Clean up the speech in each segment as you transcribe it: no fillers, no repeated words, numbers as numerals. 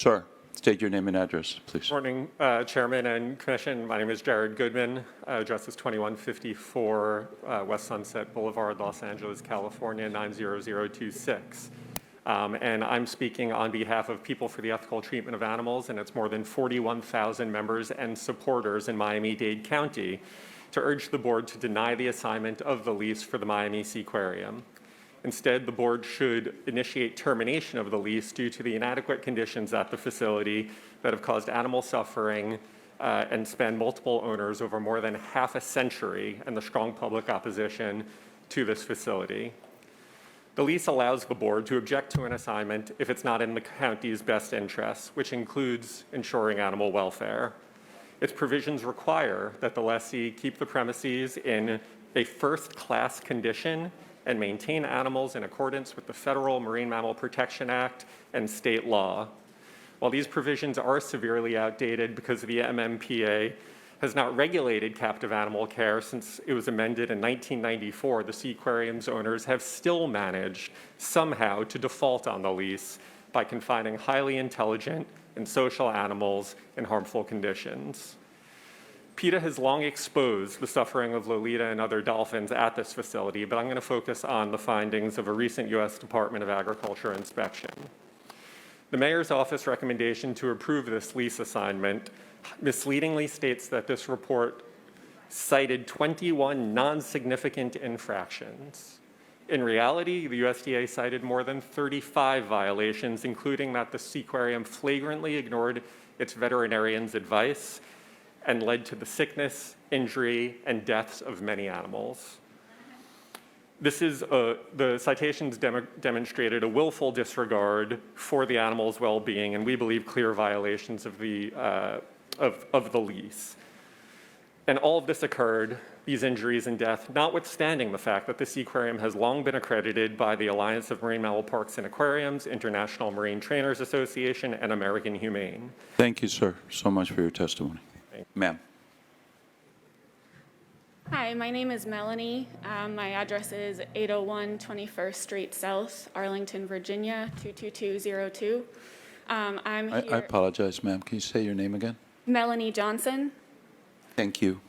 Sir, state your name and address, please. Morning, Chairman and Commission. My name is Jared Goodman. Address is 2154 West Sunset Boulevard, Los Angeles, California, 90026. And I'm speaking on behalf of People for the Ethical Treatment of Animals and its more than 41,000 members and supporters in Miami-Dade County to urge the board to deny the assignment of the lease for the Miami Seaquarium. Instead, the board should initiate termination of the lease due to the inadequate conditions at the facility that have caused animal suffering and spanned multiple owners over more than half a century and the strong public opposition to this facility. The lease allows the board to object to an assignment if it's not in the county's best interests, which includes ensuring animal welfare. Its provisions require that the lessee keep the premises in a first-class condition and maintain animals in accordance with the Federal Marine Mammal Protection Act and state law. While these provisions are severely outdated because the MMPA has not regulated captive animal care since it was amended in 1994, the Seaquarium's owners have still managed somehow to default on the lease by confining highly intelligent and social animals in harmful conditions. PETA has long exposed the suffering of Lolita and other dolphins at this facility, but I'm going to focus on the findings of a recent U.S. Department of Agriculture inspection. The mayor's office recommendation to approve this lease assignment misleadingly states that this report cited 21 non-significant infractions. In reality, the USDA cited more than 35 violations, including that the Seaquarium flagrantly ignored its veterinarian's advice and led to the sickness, injury, and deaths of many animals. The citations demonstrated a willful disregard for the animal's well-being, and we believe clear violations of the lease. And all of this occurred, these injuries and death, notwithstanding the fact that the Seaquarium has long been accredited by the Alliance of Marine Mammal Parks and Aquariums, International Marine Trainers Association, and American Humane. Thank you, sir, so much for your testimony. Ma'am. Hi, my name is Melanie. My address is 801 21st Street South, Arlington, Virginia, 22202. I'm here. I apologize, ma'am. Can you say your name again? Melanie Johnson. Thank you.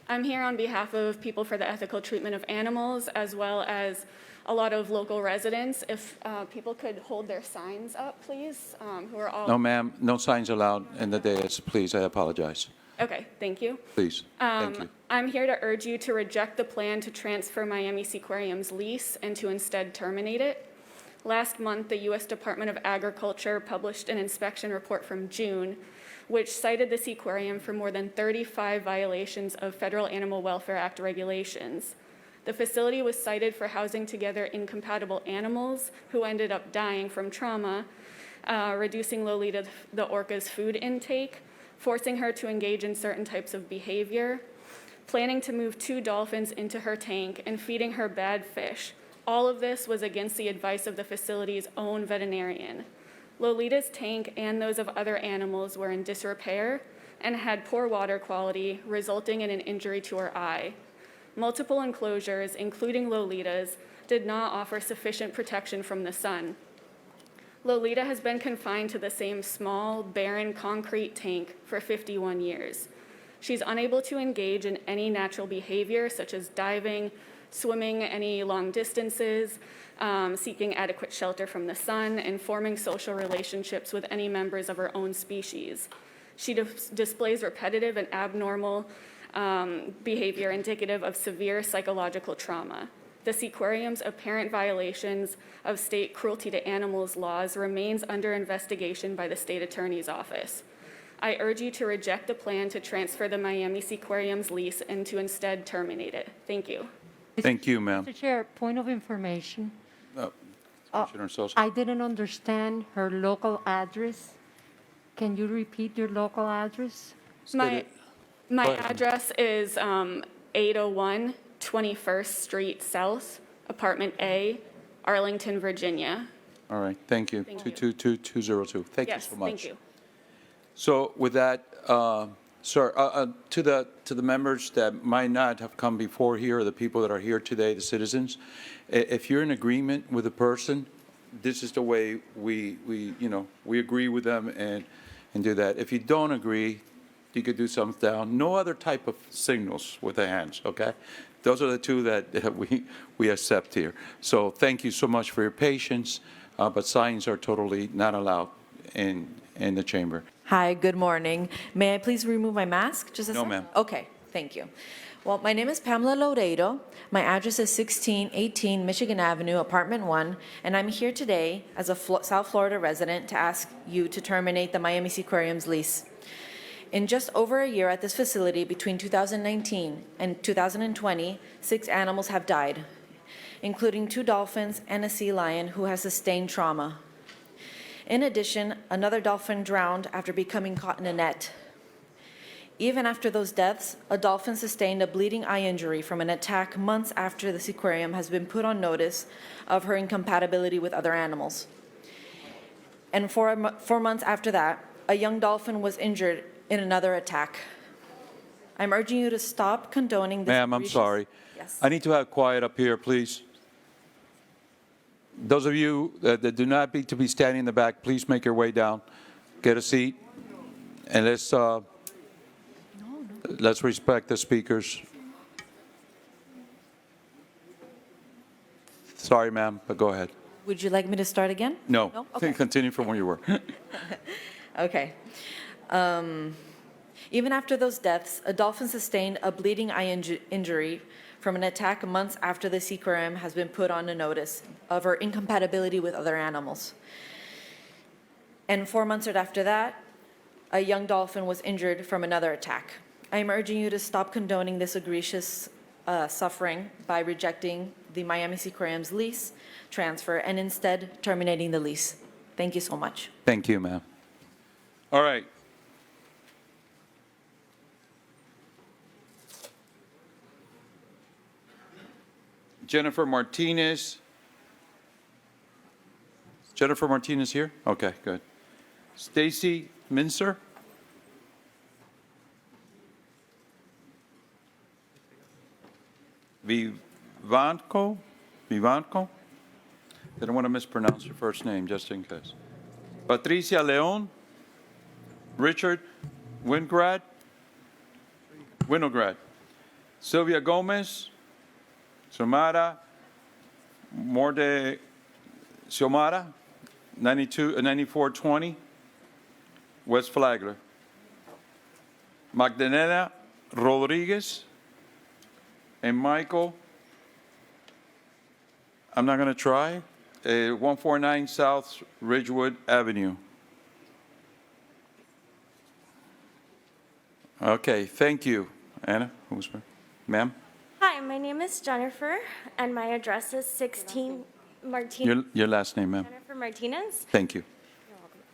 I'm here on behalf of People for the Ethical Treatment of Animals, as well as a lot of local residents. If people could hold their signs up, please, who are all... No, ma'am, no signs allowed in the dais, please. I apologize. Okay, thank you. Please, thank you. I'm here to urge you to reject the plan to transfer Miami Seaquarium's lease and to instead terminate it. Last month, the U.S. Department of Agriculture published an inspection report from June, which cited the Seaquarium for more than 35 violations of Federal Animal Welfare Act regulations. The facility was cited for housing together incompatible animals who ended up dying from trauma, reducing Lolita the orca's food intake, forcing her to engage in certain types of behavior, planning to move 2 dolphins into her tank, and feeding her bad fish. All of this was against the advice of the facility's own veterinarian. Lolita's tank and those of other animals were in disrepair and had poor water quality, resulting in an injury to her eye. Multiple enclosures, including Lolita's, did not offer sufficient protection from the sun. Lolita has been confined to the same small, barren concrete tank for 51 years. She's unable to engage in any natural behavior, such as diving, swimming any long distances, seeking adequate shelter from the sun, and forming social relationships with any members of her own species. She displays repetitive and abnormal behavior indicative of severe psychological trauma. The Seaquarium's apparent violations of state cruelty to animals laws remains under investigation by the state attorney's office. I urge you to reject the plan to transfer the Miami Seaquarium's lease and to instead terminate it. Thank you. Thank you, ma'am. Mr. Chair, point of information. Commissioner Sosa. I didn't understand her local address. Can you repeat your local address? My Go ahead. address is 801 21st Street South, Apartment A, Arlington, Virginia. All right, thank you. Thank you. 222202. Thank Yes, you so much. thank you. So with that, sir, to the members that might not have come before here, or the people that are here today, the citizens, if you're in agreement with a person, this is the way we we agree with them and do that. If you don't agree, you could do thumbs down. No other type of signals with the hands, okay? Those are the two that we accept here. So thank you so much for your patience, but signs are totally not allowed in the chamber. Hi, good morning. May I please remove my mask? Just a No, sec? ma'am. Okay, thank you. Well, my name is Pamela Loredo. My address is 1618 Michigan Avenue, Apartment 1, and I'm here today as a South Florida resident to ask you to terminate the Miami Seaquarium's lease. In just over a year at this facility, between 2019 and 2020, 6 animals have died, including 2 dolphins and a sea lion who has sustained trauma. In addition, another dolphin drowned after becoming caught in a net. Even after those deaths, a dolphin sustained a bleeding eye injury from an attack months after the Seaquarium has been put on notice of her incompatibility with other animals. And 4 months after that, a young dolphin was injured in another attack. I'm urging you to stop condoning this. Ma'am, I'm egregious- sorry. Yes. I need to have quiet up here, please. Those of you that do not need to be standing in the back, please make your way down. Get a seat, and let's respect the speakers. Sorry, ma'am, but go ahead. Would you like me to start again? No, No? Okay. continue from where you were. Okay. Even after those deaths, a dolphin sustained a bleeding eye injury from an attack months after the Seaquarium has been put on a notice of her incompatibility with other animals. And 4 months after that, a young dolphin was injured from another attack. I am urging you to stop condoning this egregious suffering by rejecting the Miami Seaquarium's lease transfer and instead terminating the lease. Thank you so much. Thank you, ma'am. All right. Jennifer Martinez. Jennifer Martinez here? Okay, good. Stacy Mincer? Vivanco? Vivanco? I don't want to mispronounce your first name, just in case. Patricia Leon? Richard Winograd? Sylvia Gomez? Xiomara Morde Xiomara, 9420, West Flagler. Magdalena Rodriguez and Michael, I'm not going to try, 149 South Ridgewood Avenue. Okay, thank you. Anna, ma'am? Hi, my name is Jennifer, and my address is 16 Martinez. Your last name, ma'am. Jennifer Martinez, Thank you.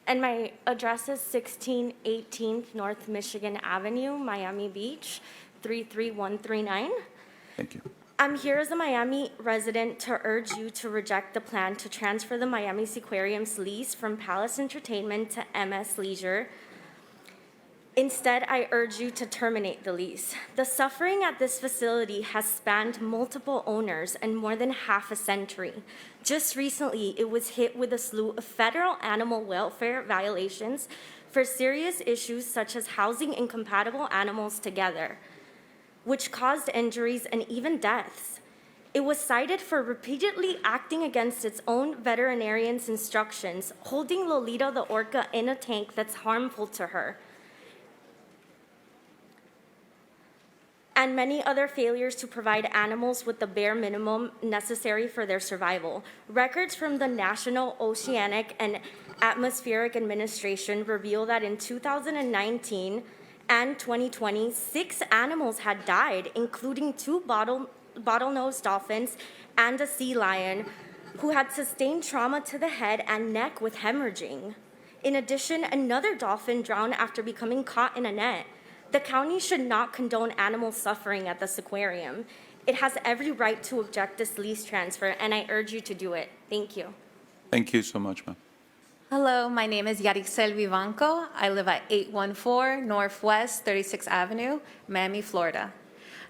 and my address is 1618 North Michigan Avenue, Miami Beach, 33139. Thank you. I'm here as a Miami resident to urge you to reject the plan to transfer the Miami Seaquarium's lease from Palace Entertainment to MS Leisure. Instead, I urge you to terminate the lease. The suffering at this facility has spanned multiple owners and more than half a century. Just recently, it was hit with a slew of federal animal welfare violations for serious issues such as housing incompatible animals together, which caused injuries and even deaths. It was cited for repeatedly acting against its own veterinarian's instructions, holding Lolita the orca in a tank that's harmful to her, and many other failures to provide animals with the bare minimum necessary for their survival. Records from the National Oceanic and Atmospheric Administration reveal that in 2019 and 2020, 6 animals had died, including 2 bottlenose dolphins and a sea lion who had sustained trauma to the head and neck with hemorrhaging. In addition, another dolphin drowned after becoming caught in a net. The county should not condone animal suffering at the Seaquarium. It has every right to object this lease transfer, and I urge you to do it. Thank you. Thank you so much, ma'am. Hello, my name is Yarixel Vivanco. I live at 814 Northwest 36th Avenue, Miami, Florida.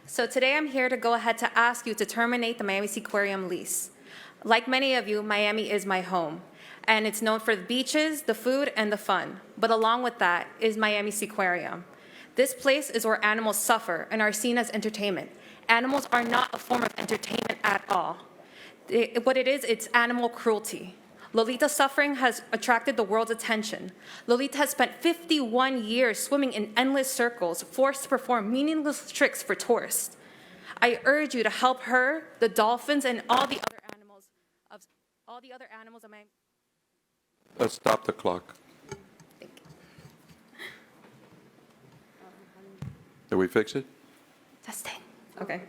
So today I'm here to go ahead to ask you to terminate the Miami Seaquarium lease. Like many of you, Miami is my home, and it's known for the beaches, the food, and the fun. But along with that is Miami Seaquarium. This place is where animals suffer and are seen as entertainment. Animals are not a form of entertainment at all. What it is, it's animal cruelty. Lolita's suffering has attracted the world's attention. Lolita has spent 51 years swimming in endless circles, forced to perform meaningless tricks for tourists. I urge you to help her, the dolphins, and all the other animals of my. Let's stop the clock. Did we fix it? Testing. Okay,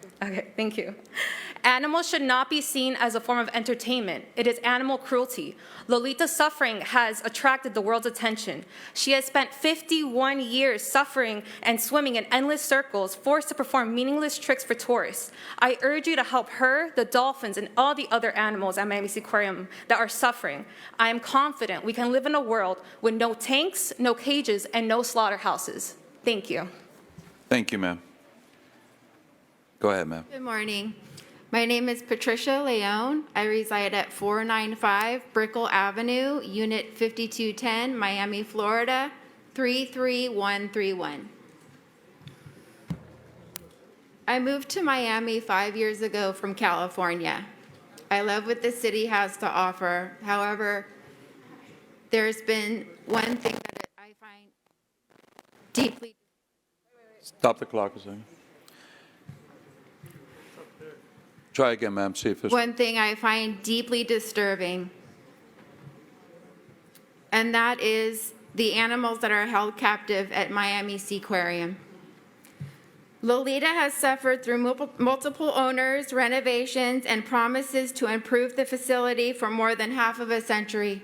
thank you. Animals should not be seen as a form of entertainment. It is animal cruelty. Lolita's suffering has attracted the world's attention. She has spent 51 years suffering and swimming in endless circles, forced to perform meaningless tricks for tourists. I urge you to help her, the dolphins, and all the other animals at Miami Seaquarium that are suffering. I am confident we can live in a world with no tanks, no cages, and no slaughterhouses. Thank you. Thank you, ma'am. Go ahead, ma'am. Good morning. My name is Patricia Leone. I reside at 495 Brickell Avenue, Unit 5210, Miami, Florida, 33131. I moved to Miami 5 years ago from California. I love what the city has to offer. However, there's been one thing that I find deeply. Stop the clock a second. Try again, ma'am, see if this. One thing I find deeply disturbing, and that is the animals that are held captive at Miami Seaquarium. Lolita has suffered through multiple owners, renovations, and promises to improve the facility for more than half of a century.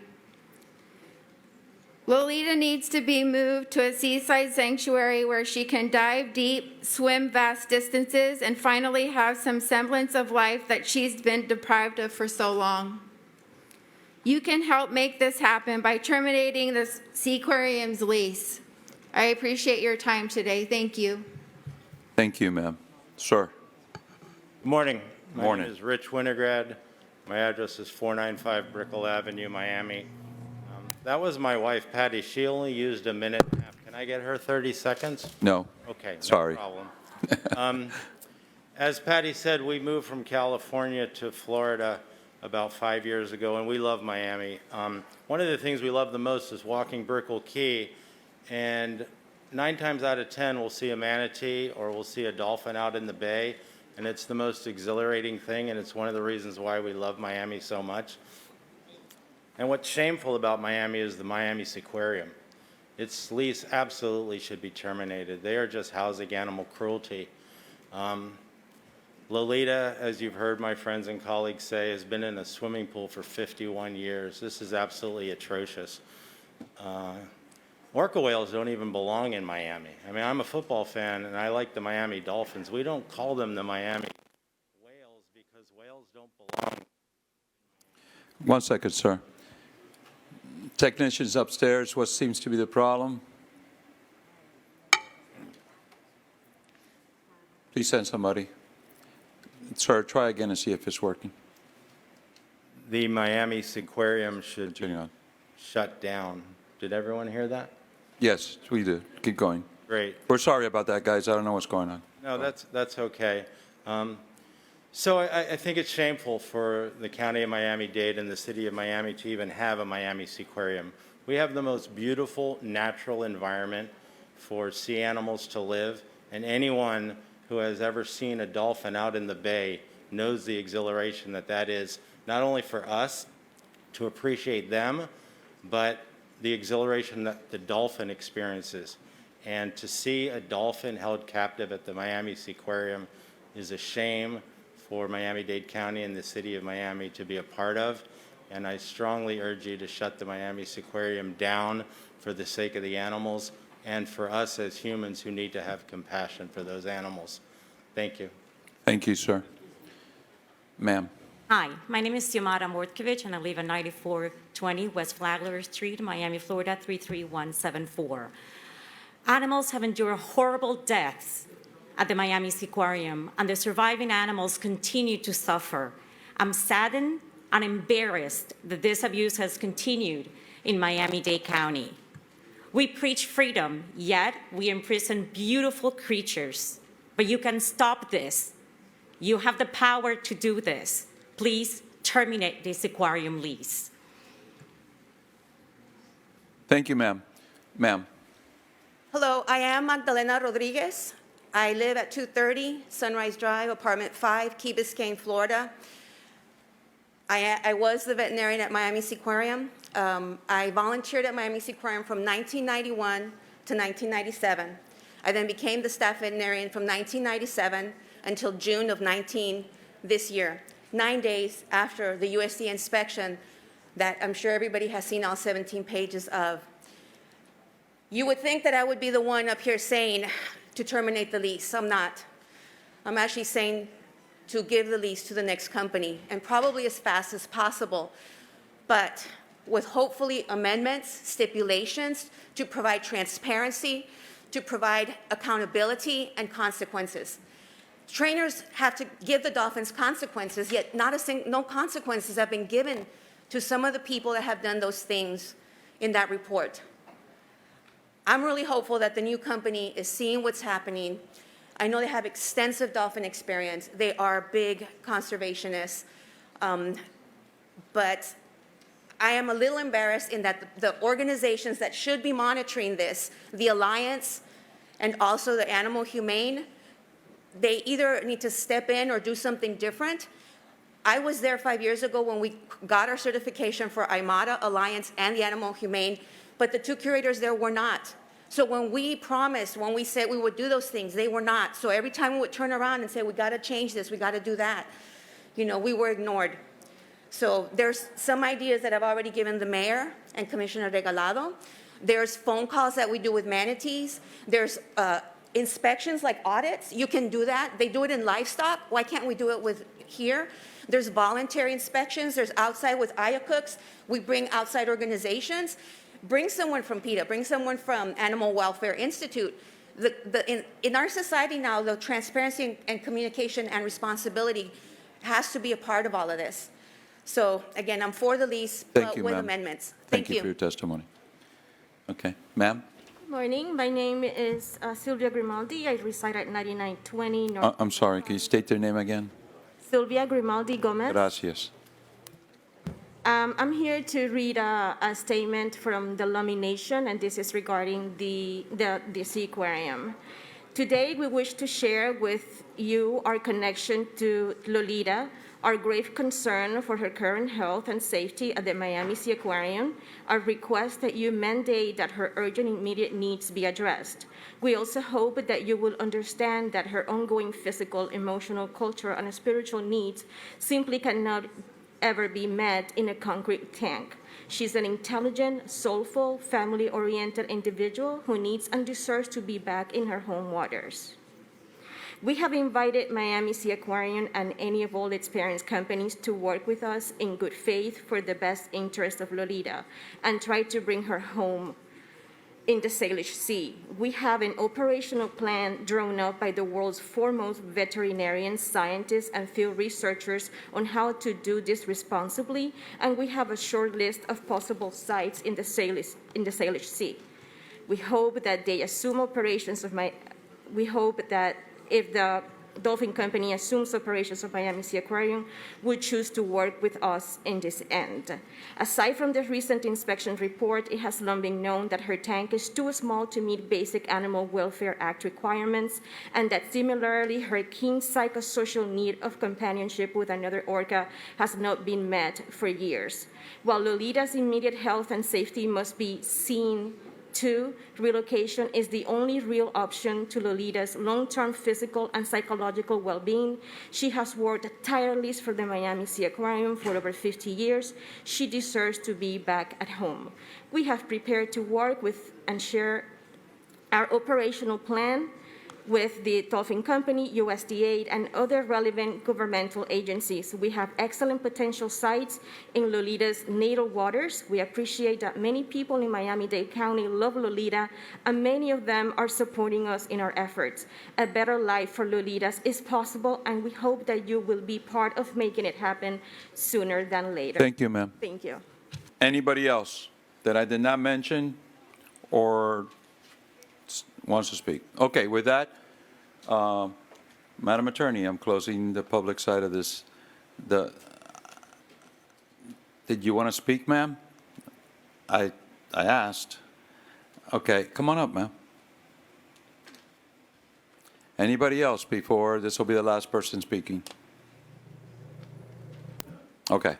Lolita needs to be moved to a seaside sanctuary where she can dive deep, swim vast distances, and finally have some semblance of life that she's been deprived of for so long. You can help make this happen by terminating the Seaquarium's lease. I appreciate your time today. Thank you. Thank you, ma'am. Sir. Good morning. Morning. My name is Rich Winograd. My address is 495 Brickell Avenue, Miami. That was my wife, Patty. She only used a minute and a half. Can I get her 30 seconds? No. Okay, no Sorry. problem. As Patty said, we moved from California to Florida about 5 years ago, and we love Miami. One of the things we love the most is walking Brickell Key, and 9 times out of 10, we'll see a manatee or we'll see a dolphin out in the bay, and it's the most exhilarating thing, and it's one of the reasons why we love Miami so much. And what's shameful about Miami is the Miami Seaquarium. Its lease absolutely should be terminated. They are just housing animal cruelty. Lolita, as you've heard my friends and colleagues say, has been in a swimming pool for 51 years. This is absolutely atrocious. Orca whales don't even belong in Miami. I mean, I'm a football fan, and I like the Miami Dolphins. We don't call them the Miami whales because whales don't belong. 1 second, sir. Technicians upstairs, what seems to be the problem? Please send somebody. Sir, try again and see if it's working. The Miami Seaquarium should be Continue on. shut down. Did everyone hear that? Yes, we do. Keep going. Great. We're sorry about that, guys. I don't know what's going on. No, that's okay. So I think it's shameful for the County of Miami-Dade and the City of Miami to even have a Miami Seaquarium. We have the most beautiful natural environment for sea animals to live, and anyone who has ever seen a dolphin out in the bay knows the exhilaration that is, not only for us to appreciate them, but the exhilaration that the dolphin experiences. And to see a dolphin held captive at the Miami Seaquarium is a shame for Miami-Dade County and the City of Miami to be a part of. And I strongly urge you to shut the Miami Seaquarium down for the sake of the animals and for us as humans who need to have compassion for those animals. Thank you. Thank you, sir. Ma'am. Hi, my name is Xiomara Mortkovich, and I live at 9420 West Flagler Street, Miami, Florida, 33174. Animals have endured horrible deaths at the Miami Seaquarium, and the surviving animals continue to suffer. I'm saddened and embarrassed that this abuse has continued in Miami-Dade County. We preach freedom, yet we imprison beautiful creatures. But you can stop this. You have the power to do this. Please terminate this aquarium lease. Thank you, ma'am. Ma'am. Hello, I am Magdalena Rodriguez. I live at 230 Sunrise Drive, apartment 5, Key Biscayne, Florida. I was the veterinarian at Miami Seaquarium. I volunteered at Miami Seaquarium from 1991 to 1997. I then became the staff veterinarian from 1997 until June of 19 this year, 9 days after the USDA inspection that I'm sure everybody has seen all 17 pages of. You would think that I would be the one up here saying to terminate the lease. I'm not. I'm actually saying to give the lease to the next company, and probably as fast as possible, but with hopefully amendments, stipulations to provide transparency, to provide accountability and consequences. Trainers have to give the dolphins consequences, yet no consequences have been given to some of the people that have done those things in that report. I'm really hopeful that the new company is seeing what's happening. I know they have extensive dolphin experience. They are big conservationists. But I am a little embarrassed in that the organizations that should be monitoring this, the Alliance and also the Animal Humane, they either need to step in or do something different. I was there 5 years ago when we got our certification for IMATA, Alliance, and the Animal Humane, but the two curators there were not. So when we promised, when we said we would do those things, they were not. So every time we would turn around and say, we got to change this, we got to do that, you know, we were ignored. So there's some ideas that I've already given the mayor and Commissioner Regalado. There's phone calls that we do with manatees. There's inspections like audits. You can do that. They do it in livestock. Why can't we do it with here? There's voluntary inspections. There's outside with IACUCs. We bring outside organizations. Bring someone from PETA. Bring someone from Animal Welfare Institute. In our society now, the transparency and communication and responsibility has to be a part of all of this. So again, I'm for the lease, Thank but you, with ma'am. amendments. Thank you for your testimony. Okay. Ma'am? Morning, my name is Sylvia Grimaldi. I reside at 9920 North. I'm sorry. Can you state your name again? Sylvia Grimaldi Gomez. Gracias. I'm here to read a statement from the Lummi Nation, and this is regarding the Seaquarium. Today, we wish to share with you our connection to Lolita, our grave concern for her current health and safety at the Miami Seaquarium, our request that you mandate that her urgent immediate needs be addressed. We also hope that you will understand that her ongoing physical, emotional, cultural, and spiritual needs simply cannot ever be met in a concrete tank. She's an intelligent, soulful, family-oriented individual who needs and deserves to be back in her home waters. We have invited Miami Seaquarium and any of all its parent companies to work with us in good faith for the best interest of Lolita and try to bring her home in the Salish Sea. We have an operational plan drawn up by the world's foremost veterinarians, scientists, and field researchers on how to do this responsibly, and we have a short list of possible sites in the Salish Sea. We hope that they assume operations of we hope that if the Dolphin Company assumes operations of Miami Seaquarium, would choose to work with us in this end. Aside from the recent inspection report, it has long been known that her tank is too small to meet basic Animal Welfare Act requirements, and that similarly, her keen psychosocial need of companionship with another orca has not been met for years. While Lolita's immediate health and safety must be seen to, relocation is the only real option to Lolita's long-term physical and psychological well-being. She has worked tirelessly for the Miami Seaquarium for over 50 years. She deserves to be back at home. We have prepared to work with and share our operational plan with the Dolphin Company, USDA, and other relevant governmental agencies. We have excellent potential sites in Lolita's natal waters. We appreciate that many people in Miami-Dade County love Lolita, and many of them are supporting us in our efforts. A better life for Lolitas is possible, and we hope that you will be part of making it happen sooner than later. Thank you, ma'am. Thank you. Anybody else that I did not mention or wants to speak? Okay, with that, Madam Attorney, I'm closing the public side of this. Did you want to speak, ma'am? I asked. Okay, come on up, ma'am. Anybody else before this will be the last person speaking? Okay.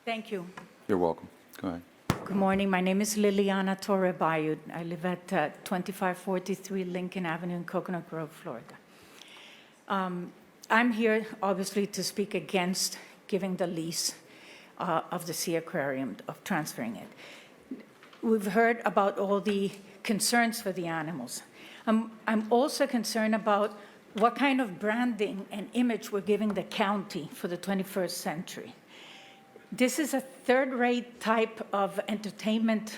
Thank you. You're welcome. Go ahead. Good morning. My name is Liliana Torrebayud. I live at 2543 Lincoln Avenue in Coconut Grove, Florida. I'm here, obviously, to speak against giving the lease of the Seaquarium, of transferring it. We've heard about all the concerns for the animals. I'm also concerned about what kind of branding and image we're giving the county for the 21st century. This is a third-rate type of entertainment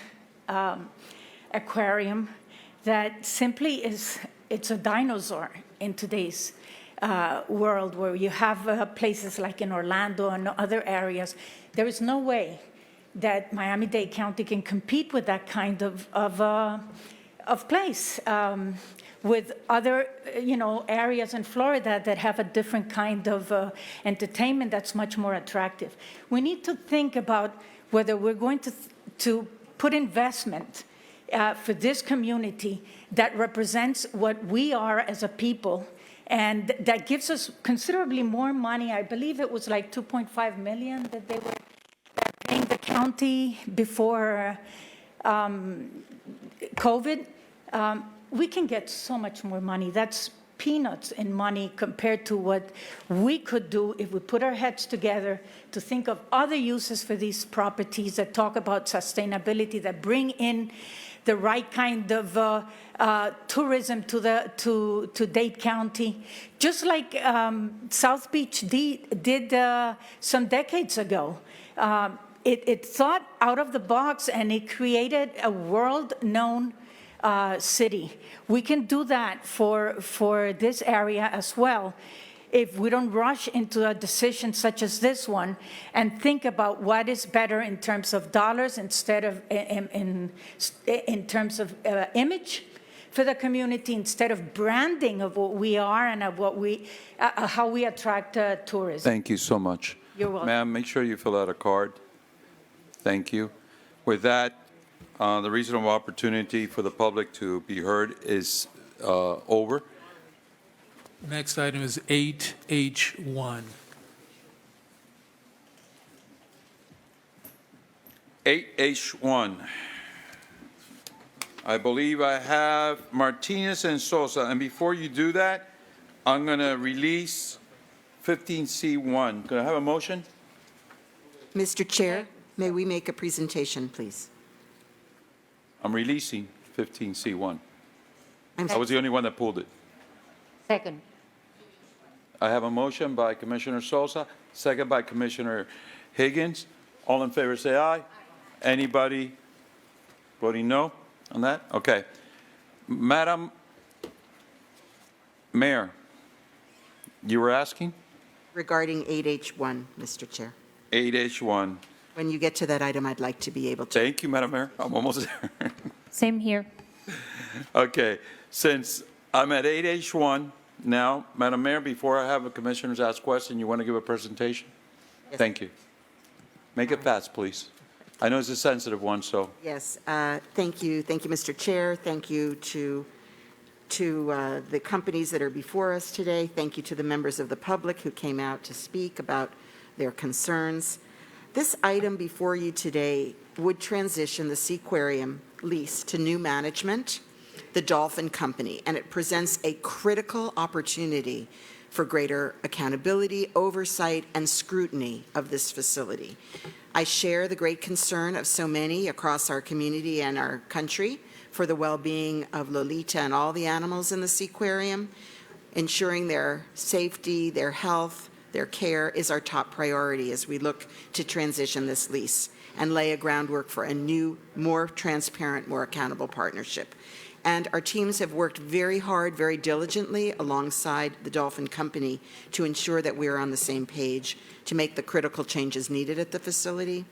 aquarium that simply it's a dinosaur in today's world, where you have places like in Orlando and other areas. There is no way that Miami-Dade County can compete with that kind of place. With other, areas in Florida that have a different kind of entertainment that's much more attractive. We need to think about whether we're going to put investment for this community that represents what we are as a people, and that gives us considerably more money. I believe it was like $2.5 million that they were paying the county before COVID. We can get so much more money. That's peanuts in money compared to what we could do if we put our heads together to think of other uses for these properties that talk about sustainability, that bring in the right kind of tourism to Dade County, just like South Beach did some decades ago. It thought out of the box, and it created a world-known city. We can do that for this area as well if we don't rush into a decision such as this one and think about what is better in terms of dollars instead of in terms of image for the community, instead of branding of what we are and of what how we attract tourism. Thank you so much. You're welcome. Ma'am, make sure you fill out a card. Thank you. With that, the reasonable opportunity for the public to be heard is over. Next item is 8H1. 8H1. I believe I have Martinez and Sosa. And before you do that, I'm going to release 15C1. Could I have a motion? Mr. Chair, may we make a presentation, please? I'm releasing 15C1. I'm I was the only one that pulled it. Second. I have a motion by Commissioner Sosa, second by Commissioner Higgins. All in favor, say aye. Anybody voting no on that? Okay. Madam Mayor, you were asking? Regarding 8H1, Mr. Chair. 8H1. When you get to that item, I'd like to be able to. Thank you, Madam Mayor. I'm almost there. Same here. Okay. Since I'm at 8H1 now, Madam Mayor, before I have the commissioners ask questions, you want to give a presentation? Yes. Thank you. Make it fast, please. I know it's a sensitive one, so. Yes, thank you. Thank you, Mr. Chair. Thank you to the companies that are before us today. Thank you to the members of the public who came out to speak about their concerns. This item before you today would transition the Seaquarium lease to new management, the Dolphin Company, and it presents a critical opportunity for greater accountability, oversight, and scrutiny of this facility. I share the great concern of so many across our community and our country for the well-being of Lolita and all the animals in the Seaquarium. Ensuring their safety, their health, their care is our top priority as we look to transition this lease and lay a groundwork for a new, more transparent, more accountable partnership. And our teams have worked very hard, very diligently alongside the Dolphin Company to ensure that we are on the same page to make the critical changes needed at the facility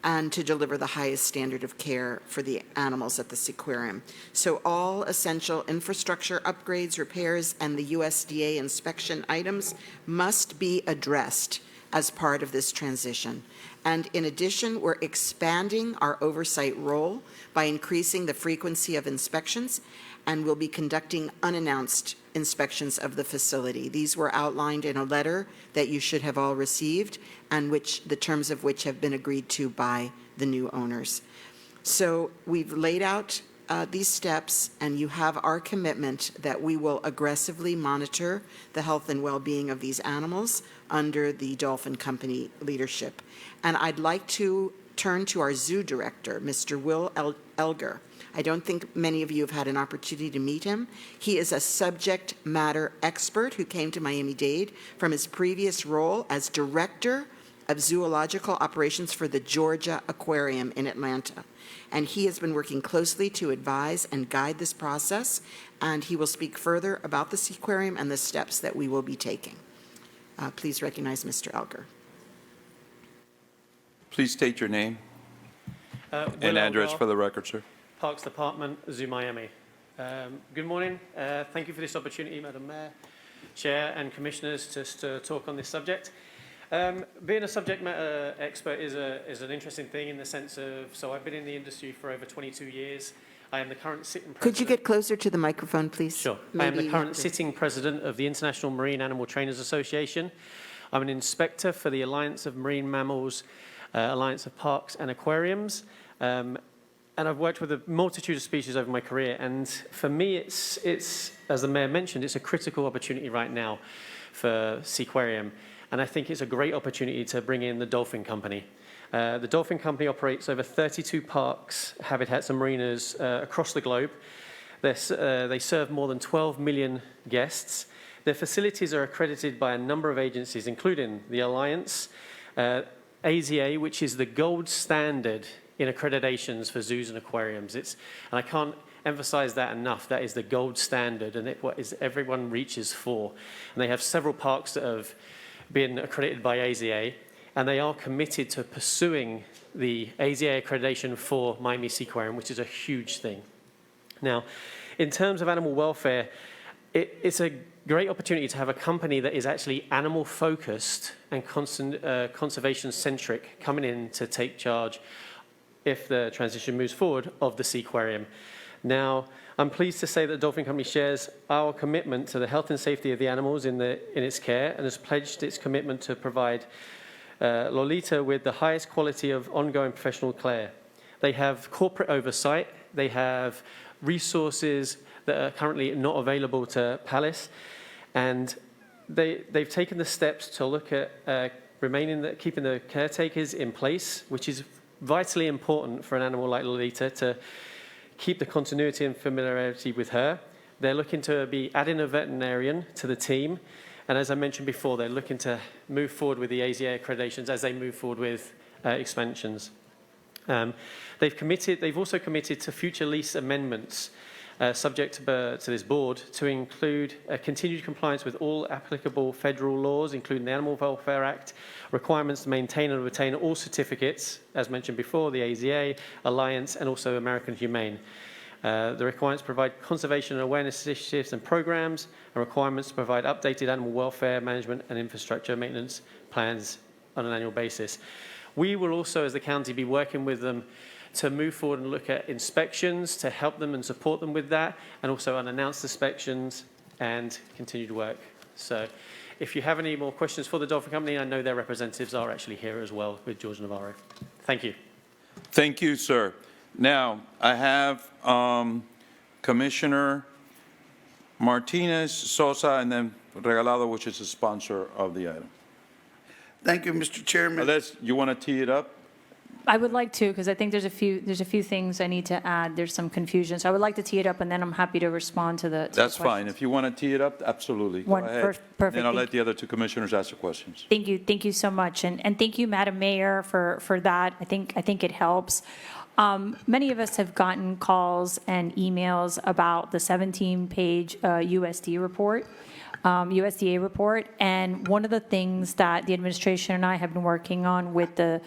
and to deliver the highest standard of care for the animals at the Seaquarium. So all essential infrastructure upgrades, repairs, and the USDA inspection items must be addressed as part of this transition. And in addition, we're expanding our oversight role by increasing the frequency of inspections, and we'll be conducting unannounced inspections of the facility. These were outlined in a letter that you should have all received, and the terms of which have been agreed to by the new owners. So we've laid out these steps, and you have our commitment that we will aggressively monitor the health and well-being of these animals under the Dolphin Company leadership. And I'd like to turn to our zoo director, Mr. Will Elger. I don't think many of you have had an opportunity to meet him. He is a subject matter expert who came to Miami-Dade from his previous role as director of zoological operations for the Georgia Aquarium in Atlanta. And he has been working closely to advise and guide this process, and he will speak further about the Seaquarium and the steps that we will be taking. Please recognize Mr. Elger. Please state your name and address for the record, sir. Parks Department, Zoo Miami. Good morning. Thank you for this opportunity, Madam Mayor, Chair, and Commissioners, to talk on this subject. Being a subject matter expert is an interesting thing in the sense of, so I've been in the industry for over 22 years. I am the current sitting president. Could you get closer to the microphone, please? Sure. I am the current sitting president of the International Marine Animal Trainers Association. I'm an inspector for the Alliance of Marine Mammals, Alliance of Parks and Aquariums. And I've worked with a multitude of species over my career. And for me, it's as the Mayor mentioned, it's a critical opportunity right now for Seaquarium. And I think it's a great opportunity to bring in the Dolphin Company. The Dolphin Company operates over 32 parks, habitats, and marinas across the globe. They serve more than 12 million guests. Their facilities are accredited by a number of agencies, including the Alliance, AZA, which is the gold standard in accreditations for zoos and aquariums. And I can't emphasize that enough. That is the gold standard, and what everyone reaches for. And they have several parks that have been accredited by AZA, and they are committed to pursuing the AZA accreditation for Miami Seaquarium, which is a huge thing. Now, in terms of animal welfare, it's a great opportunity to have a company that is actually animal-focused and conservation-centric coming in to take charge, if the transition moves forward, of the Seaquarium. Now, I'm pleased to say that the Dolphin Company shares our commitment to the health and safety of the animals in its care and has pledged its commitment to provide Lolita with the highest quality of ongoing professional care. They have corporate oversight. They have resources that are currently not available to Palace, and they've taken the steps to look at keeping the caretakers in place, which is vitally important for an animal like Lolita to keep the continuity and familiarity with her. They're looking to be adding a veterinarian to the team. And as I mentioned before, they're looking to move forward with the AZA accreditations as they move forward with expansions. They've also committed to future lease amendments subject to this board to include continued compliance with all applicable federal laws, including the Animal Welfare Act, requirements to maintain and retain all certificates, as mentioned before, the AZA, Alliance, and also American Humane. The requirements to provide conservation and awareness initiatives and programs, and requirements to provide updated animal welfare management and infrastructure maintenance plans on an annual basis. We will also, as the county, be working with them to move forward and look at inspections, to help them and support them with that, and also unannounced inspections and continued work. So if you have any more questions for the Dolphin Company, I know their representatives are actually here as well with George Navarro. Thank you. Thank you, sir. Now, I have Commissioner Martinez, Sosa, and then Regalado, which is the sponsor of the item. Thank you, Mr. Chairman. Unless you want to tee it up? I would like to, because I think there's a few things I need to add. There's some confusion. So I would like to tee it up, and then I'm happy to respond to the That's fine. questions. If you want to tee it up, absolutely. Go One- ahead. perfect. Then I'll Thank let the other two commissioners ask the questions. Thank you. Thank you so much. And thank you, Madam Mayor, for that. I think it helps. Many of us have gotten calls and emails about the 17-page USDA report. And one of the things that the administration and I have been working on with the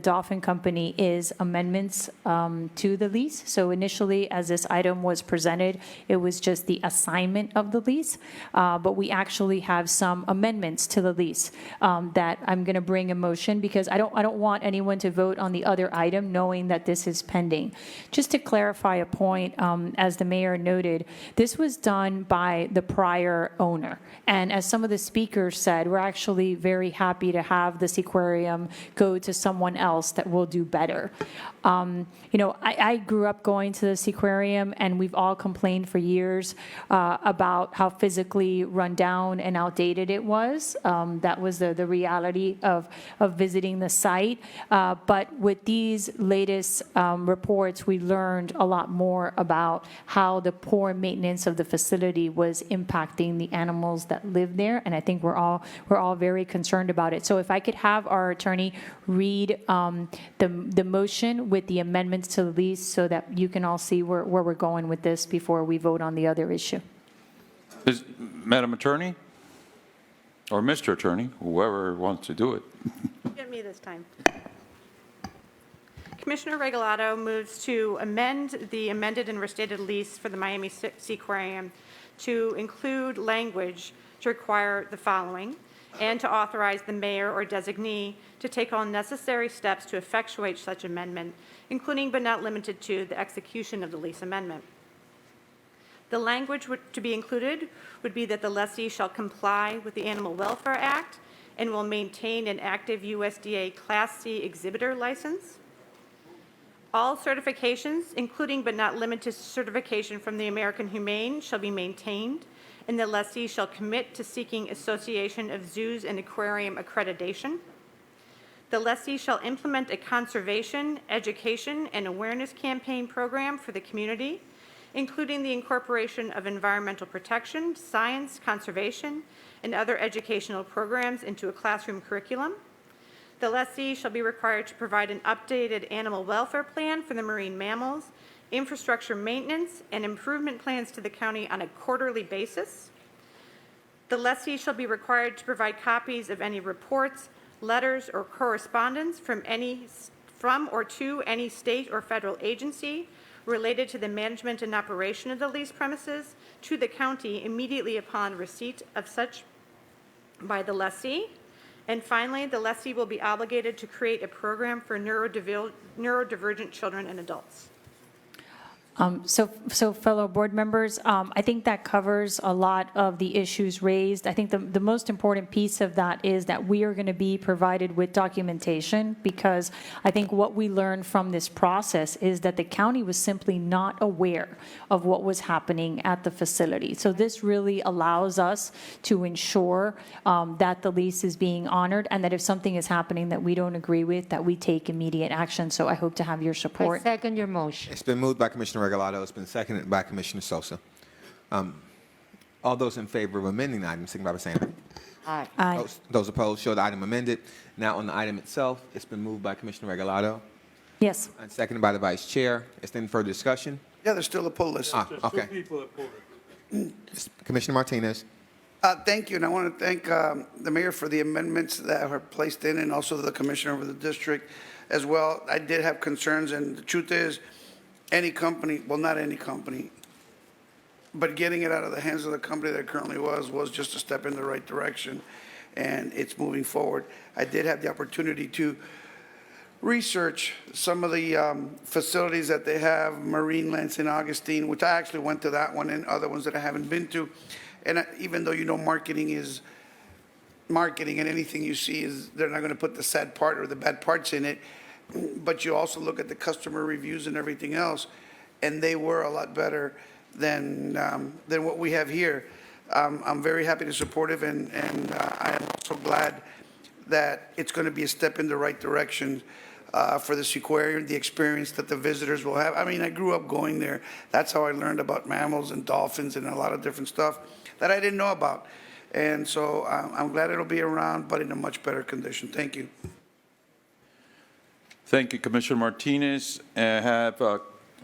Dolphin Company is amendments to the lease. So initially, as this item was presented, it was just the assignment of the lease, but we actually have some amendments to the lease that I'm going to bring in motion, because I don't want anyone to vote on the other item knowing that this is pending. Just to clarify a point, as the mayor noted, this was done by the prior owner. And as some of the speakers said, we're actually very happy to have the Seaquarium go to someone else that will do better. I grew up going to the Seaquarium, and we've all complained for years about how physically run down and outdated it was. That was the reality of visiting the site. But with these latest reports, we learned a lot more about how the poor maintenance of the facility was impacting the animals that live there, and I think we're all very concerned about it. So if I could have our attorney read the motion with the amendments to the lease, so that you can all see where we're going with this before we vote on the other issue. Madam Attorney, or Mr. Attorney, whoever wants to do it. Get me this time. Commissioner Regalado moves to amend the amended and restated lease for the Miami Seaquarium to include language to require the following, and to authorize the mayor or designee to take all necessary steps to effectuate such amendment, including but not limited to the execution of the lease amendment. The language to be included would be that the lessee shall comply with the Animal Welfare Act and will maintain an active USDA Class C exhibitor license. All certifications, including but not limited to certification from the American Humane, shall be maintained, and the lessee shall commit to seeking Association of Zoos and Aquarium accreditation. The lessee shall implement a conservation, education, and awareness campaign program for the community, including the incorporation of environmental protection, science, conservation, and other educational programs into a classroom curriculum. The lessee shall be required to provide an updated animal welfare plan for the marine mammals, infrastructure maintenance, and improvement plans to the county on a quarterly basis. The lessee shall be required to provide copies of any reports, letters, or correspondence from or to any state or federal agency related to the management and operation of the leased premises to the county immediately upon receipt of such by the lessee. And finally, the lessee will be obligated to create a program for neurodivergent children and adults. So fellow board members, I think that covers a lot of the issues raised. I think the most important piece of that is that we are going to be provided with documentation, because I think what we learned from this process is that the county was simply not aware of what was happening at the facility. So this really allows us to ensure that the lease is being honored, and that if something is happening that we don't agree with, that we take immediate action. So I hope to have your I support. second your motion. It's been moved by Commissioner Regalado. It's been seconded by Commissioner Sosa. All those in favor of amending the item, signify by saying aye. Aye. Aye. Those opposed, show the item amended. Now on the item itself, it's been moved by Commissioner Regalado Yes. and seconded by the Vice Chair. Is there any further discussion? Yeah, there's still a poll list. Okay. Commissioner Martinez. Thank you, and I want to thank the mayor for the amendments that are placed in, and also the commissioner of the district as well. I did have concerns, and the truth is, any company, well, not any company, but getting it out of the hands of the company that it currently was just a step in the right direction, and it's moving forward. I did have the opportunity to research some of the facilities that they have, Marineland, St. Augustine, which I actually went to that one, and other ones that I haven't been to. And even though marketing is marketing, and anything you see is, they're not going to put the sad part or the bad parts in it, but you also look at the customer reviews and everything else, and they were a lot better than what we have here. I'm very happy to support it, and I am also glad that it's going to be a step in the right direction. for the Seaquarium, the experience that the visitors will have. I mean, I grew up going there. That's how I learned about mammals and dolphins and a lot of different stuff that I didn't know about. And so I'm glad it'll be around, but in a much better condition. Thank you. Thank you, Commissioner Martinez. And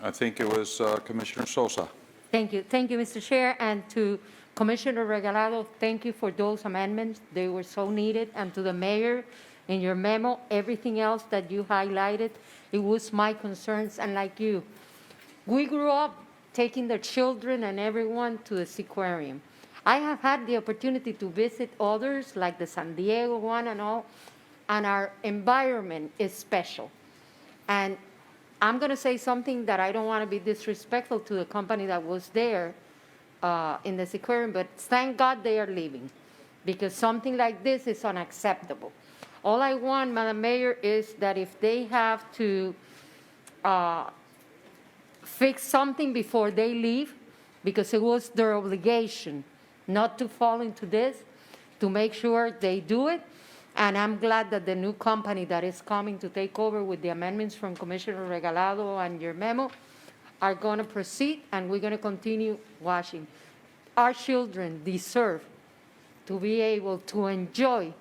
I think it was Commissioner Sosa. Thank you. Thank you, Mr. Chair. And to Commissioner Regalado, thank you for those amendments. They were so needed. And to the mayor, in your memo, everything else that you highlighted, it was my concerns. And like you, we grew up taking the children and everyone to the Seaquarium. I have had the opportunity to visit others, like the San Diego one and all, and our environment is special. And I'm going to say something that I don't want to be disrespectful to the company that was there in the Seaquarium, but thank God they are leaving, because something like this is unacceptable. All I want, Madam Mayor, is that if they have to fix something before they leave, because it was their obligation not to fall into this, to make sure they do it. And I'm glad that the new company that is coming to take over with the amendments from Commissioner Regalado and your memo are going to proceed, and we're going to continue watching. Our children deserve to be able to enjoy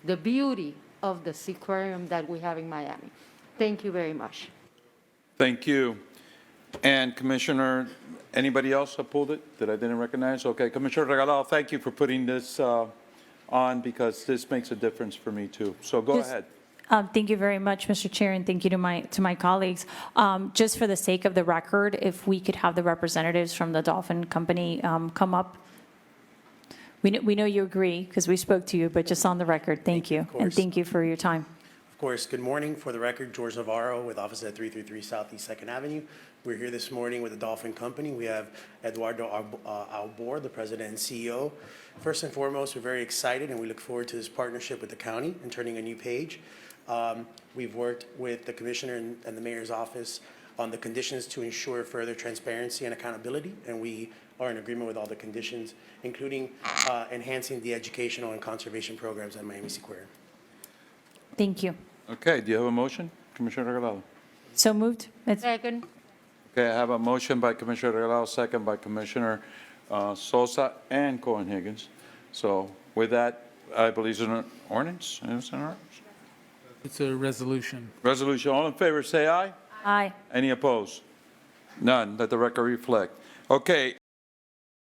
the beauty of the Seaquarium that we have in Miami. Thank you very much. Thank you. And Commissioner, anybody else that pulled it that I didn't recognize? Okay, Commissioner Regalado, thank you for putting this on, because this makes a difference for me too. So go ahead. Thank you very much, Mr. Chair, and thank you to my colleagues. Just for the sake of the record, if we could have the representatives from the Dolphin Company come up. We know you agree because we spoke to you, but just on the record, thank you. And thank you for your time. Of course, good morning. For the record, George Navarro with office at 333 Southeast 2nd Avenue. We're here this morning with the Dolphin Company. We have Eduardo Albor, the president and CEO. First and foremost, we're very excited and we look forward to this partnership with the county and turning a new page. We've worked with the commissioner and the mayor's office on the conditions to ensure further transparency and accountability, and we are in agreement with all the conditions, including enhancing the educational and conservation programs at Miami Seaquarium. Thank you. Okay, do you have a motion, Commissioner Regalado? So moved. Second. Okay, I have a motion by Commissioner Regalado, second by Commissioner Sosa and Cohen-Higgins. So with that, I believe it's an ordinance. Is it an ordinance? It's a resolution. Resolution. All in favor, say aye. Aye. Any opposed? None. Let the record reflect. Okay,